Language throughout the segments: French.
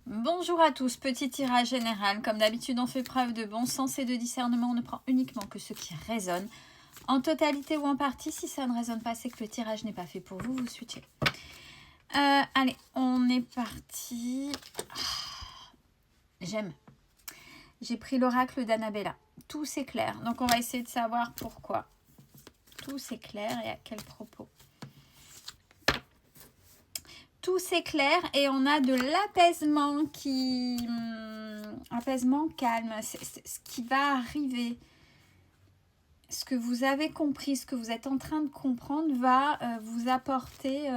Bonjour à tous, petit tirage général. Comme d'habitude, on fait preuve de bon sens et de discernement. On ne prend uniquement que ce qui résonne. En totalité ou en partie, si ça ne résonne pas, c'est que le tirage n'est pas fait pour vous, vous switchez. Allez, on est parti. J'aime. J'ai pris l'oracle d'Annabella. Tout s'éclaire. Donc, on va essayer de savoir pourquoi. Tout s'éclaire et à quel propos. Tout s'éclaire et on a de l'apaisement qui... apaisement calme. C'est ce qui va arriver. Ce que vous avez compris, ce que vous êtes en train de comprendre va vous apporter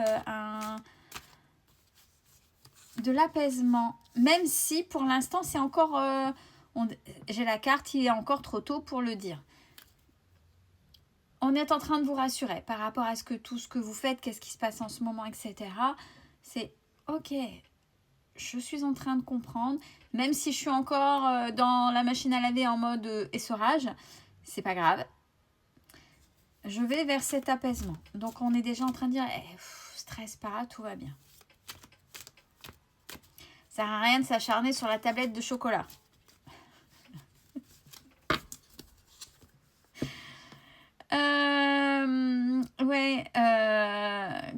de l'apaisement. Même si pour l'instant c'est encore... j'ai la carte, il est encore trop tôt pour le dire. On est en train de vous rassurer par rapport à tout ce que vous faites, qu'est-ce qui se passe en ce moment, etc. C'est ok, je suis en train de comprendre, même si je suis encore dans la machine à laver en mode essorage, c'est pas grave. Je vais vers cet apaisement. Donc on est déjà en train de dire, stresse pas, tout va bien. Ça sert à rien de s'acharner sur la tablette de chocolat.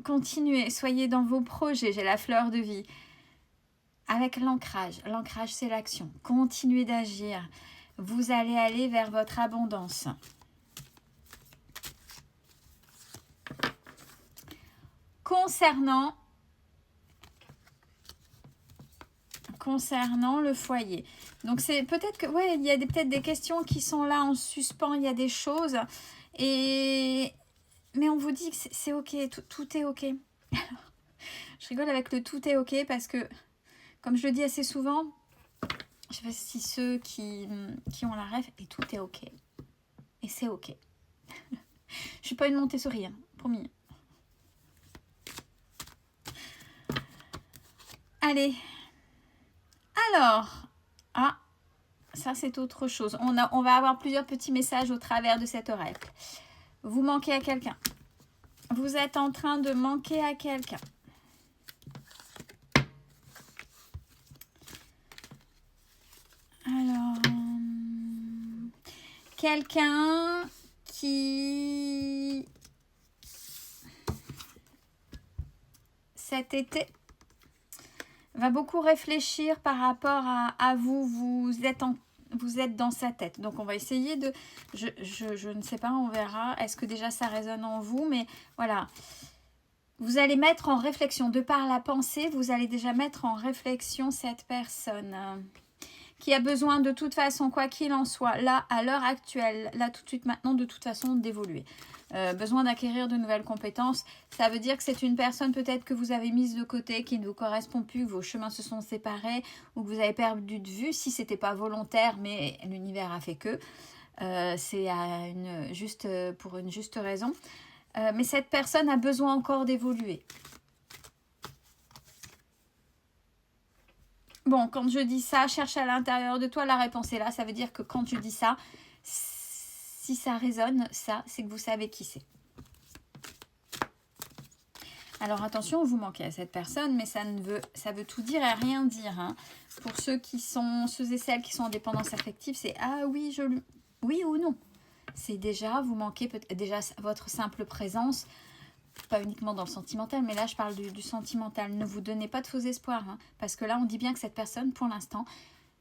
Continuez, soyez dans vos projets, j'ai la fleur de vie. Avec l'ancrage, l'ancrage c'est l'action. Continuez d'agir, vous allez aller vers votre abondance. Concernant le foyer. Donc c'est peut-être que, il y a peut-être des questions qui sont là en suspens, il y a des choses. Mais on vous dit que c'est ok, tout est ok. Je rigole avec le tout est ok parce que, comme je le dis assez souvent, je sais pas si ceux qui ont la rêve, et tout est ok. Et c'est ok. Je suis pas une Montessori, hein, promis. Allez. Alors, ça c'est autre chose. On va avoir plusieurs petits messages au travers de cet oracle. Vous manquez à quelqu'un. Vous êtes en train de manquer à quelqu'un. Alors, quelqu'un qui, cet été, va beaucoup réfléchir par rapport à vous. Vous êtes dans sa tête. Donc, on va essayer de... Je ne sais pas, on verra. Est-ce que déjà ça résonne en vous? Mais voilà. Vous allez mettre en réflexion. De par la pensée, vous allez déjà mettre en réflexion cette personne qui a besoin de toute façon, quoi qu'il en soit, là, à l'heure actuelle, là, tout de suite, maintenant, de toute façon, d'évoluer. Besoin d'acquérir de nouvelles compétences. Ça veut dire que c'est une personne peut-être que vous avez mise de côté, qui ne vous correspond plus, que vos chemins se sont séparés ou que vous avez perdu de vue, si ce n'était pas volontaire, mais l'univers a fait que. C'est pour une juste raison. Mais cette personne a besoin encore d'évoluer. Bon, quand je dis ça, cherche à l'intérieur de toi, la réponse est là. Ça veut dire que quand je dis ça, si ça résonne, ça, c'est que vous savez qui c'est. Alors attention, vous manquez à cette personne, mais ça veut tout dire et rien dire. Hein. Pour ceux et celles qui sont en dépendance affective, c'est ah oui, oui ou non. C'est déjà, vous manquez déjà votre simple présence. Pas uniquement dans le sentimental, mais là je parle du sentimental. Ne vous donnez pas de faux espoirs, hein, parce que là on dit bien que cette personne, pour l'instant,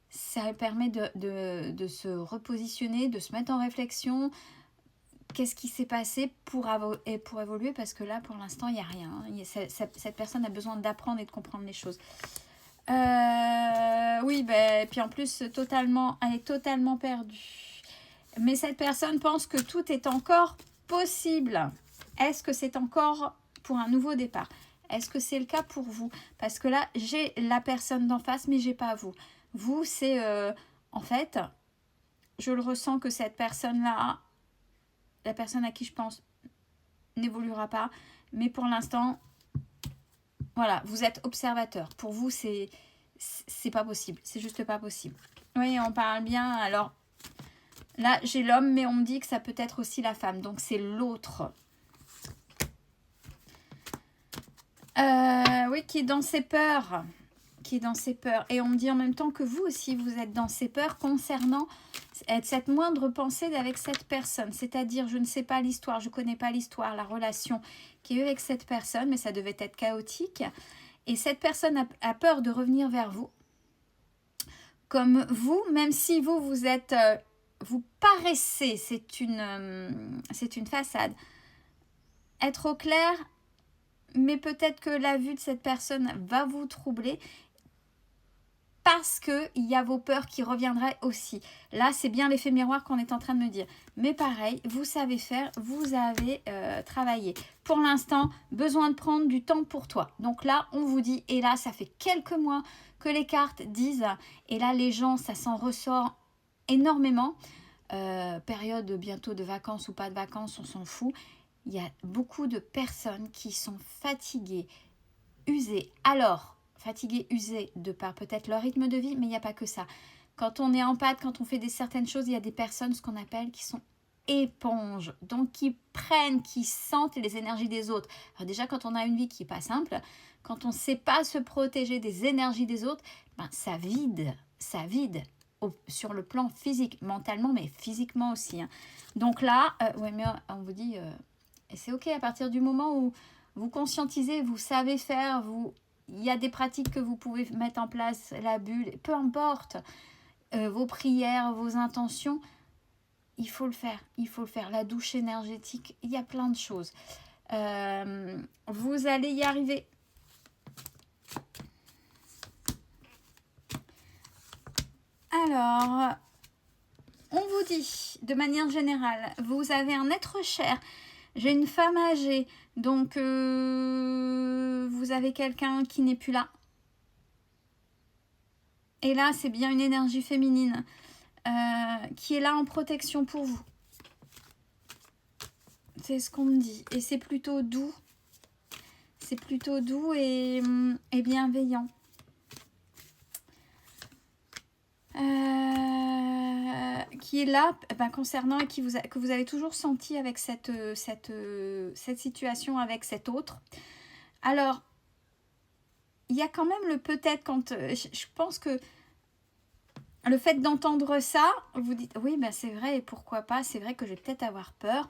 ça permet de se repositionner, de se mettre en réflexion. Qu'est-ce qui s'est passé pour évoluer, parce que là pour l'instant il n'y a rien. Hein. Cette personne a besoin d'apprendre et de comprendre les choses. Oui, puis en plus elle est totalement perdue. Mais cette personne pense que tout est encore possible. Est-ce que c'est encore pour un nouveau départ? Est-ce que c'est le cas pour vous? Parce que là, j'ai la personne d'en face, mais j'ai pas vous. Vous, c'est... en fait, je le ressens que cette personne-là, la personne à qui je pense, n'évoluera pas. Mais pour l'instant, voilà, vous êtes observateur. Pour vous, c'est pas possible. C'est juste pas possible. Oui, on parle bien. Alors, là, j'ai l'homme, mais on me dit que ça peut être aussi la femme. Donc, c'est l'autre. Oui, qui est dans ses peurs, qui est dans ses peurs. Et on me dit en même temps que vous aussi, vous êtes dans ces peurs concernant cette moindre pensée avec cette personne. C'est-à-dire, je ne sais pas l'histoire, je ne connais pas l'histoire, la relation qui est avec cette personne, mais ça devait être chaotique. Et cette personne a peur de revenir vers vous. Comme vous, même si vous êtes... vous paraissez, c'est une façade. Être au clair, mais peut-être que la vue de cette personne va vous troubler parce qu'il y a vos peurs qui reviendraient aussi. Là, c'est bien l'effet miroir qu'on est en train de me dire. Mais pareil, vous savez faire, vous avez travaillé. Pour l'instant, besoin de prendre du temps pour toi. Donc là, on vous dit, et là, ça fait quelques mois que les cartes disent, et là, les gens, ça s'en ressort énormément. Période bientôt de vacances ou pas de vacances, on s'en fout. Il y a beaucoup de personnes qui sont fatiguées, usées. Alors, fatiguées, usées de par peut-être leur rythme de vie, mais il n'y a pas que ça. Quand on est en pâte, quand on fait certaines choses, il y a des personnes, ce qu'on appelle, qui sont éponges. Donc, qui prennent, qui sentent les énergies des autres. Alors déjà, quand on a une vie qui n'est pas simple, quand on ne sait pas se protéger des énergies des autres, ben, ça vide. Sur le plan physique, mentalement, mais physiquement aussi. Hein. Donc là, ouais, mais on vous dit... Et c'est ok à partir du moment où vous conscientisez, vous savez faire, il y a des pratiques que vous pouvez mettre en place, la bulle, peu importe, vos prières, vos intentions, il faut le faire. La douche énergétique, il y a plein de choses. Vous allez y arriver. Alors, on vous dit, de manière générale, vous avez un être cher. J'ai une femme âgée, donc vous avez quelqu'un qui n'est plus là. Et là, c'est bien une énergie féminine qui est là en protection pour vous. C'est ce qu'on me dit. Et c'est plutôt doux. C'est plutôt doux et bienveillant. Qui est là concernant et que vous avez toujours senti avec cette situation avec cet autre. Alors, il y a quand même le peut-être quand... je pense que le fait d'entendre ça, vous dites, oui, ben c'est vrai, et pourquoi pas, c'est vrai que je vais peut-être avoir peur,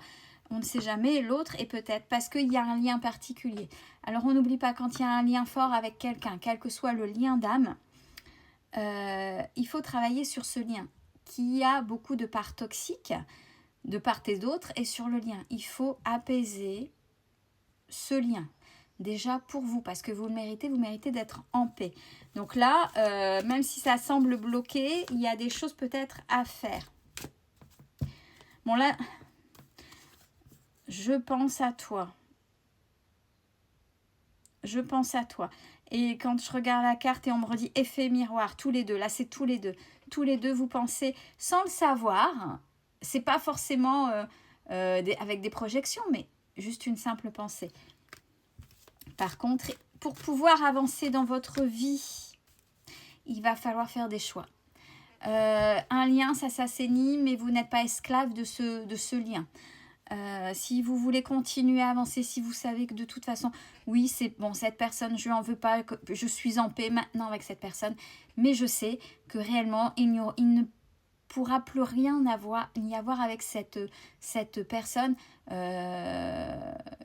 on ne sait jamais, l'autre, et peut-être, parce qu'il y a un lien particulier. Alors, on n'oublie pas, quand il y a un lien fort avec quelqu'un, quel que soit le lien d'âme, il faut travailler sur ce lien qui a beaucoup de parts toxiques de part et d'autre et sur le lien. Il faut apaiser ce lien déjà pour vous parce que vous méritez d'être en paix. Donc là, même si ça semble bloqué, il y a des choses peut-être à faire. Bon là, je pense à toi. Je pense à toi. Et quand je regarde la carte et on me redit effet miroir, tous les deux, là c'est tous les deux. Tous les deux, vous pensez sans le savoir. C'est pas forcément avec des projections, mais juste une simple pensée. Par contre, pour pouvoir avancer dans votre vie, il va falloir faire des choix. Un lien, ça s'assainit, mais vous n'êtes pas esclave de ce lien. Si vous voulez continuer à avancer, si vous savez que de toute façon, oui, c'est bon, cette personne, je lui en veux pas, je suis en paix maintenant avec cette personne, mais je sais que réellement, il ne pourra plus rien y avoir avec cette personne,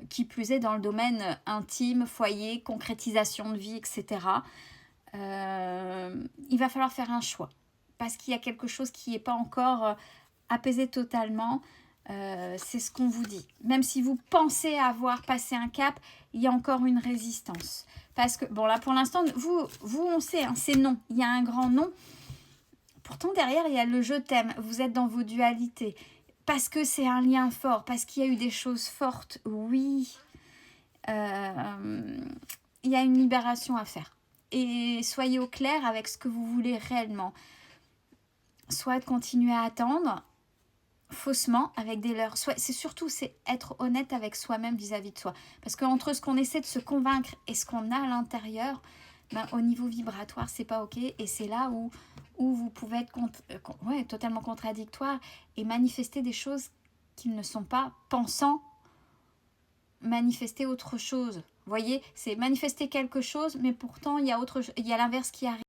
qui plus est dans le domaine intime, foyer, concrétisation de vie, etc. Il va falloir faire un choix, parce qu'il y a quelque chose qui n'est pas encore apaisé totalement. C'est ce qu'on vous dit. Même si vous pensez avoir passé un cap, il y a encore une résistance. Parce que, bon là pour l'instant, vous on sait, hein, c'est non. Il y a un grand non. Pourtant derrière, il y a le je t'aime. Vous êtes dans vos dualités. Parce que c'est un lien fort, parce qu'il y a eu des choses fortes, oui. Il y a une libération à faire. Et soyez au clair avec ce que vous voulez réellement. Soit de continuer à attendre faussement avec des leurres. C'est être honnête avec soi-même vis-à-vis de soi. Parce qu'entre ce qu'on essaie de se convaincre et ce qu'on a à l'intérieur, au niveau vibratoire, c'est pas ok. Et c'est là où vous pouvez être totalement contradictoire et manifester des choses qui ne sont pas, pensant manifester autre chose. Vous voyez, c'est manifester quelque chose, mais pourtant il y a l'inverse qui arrive.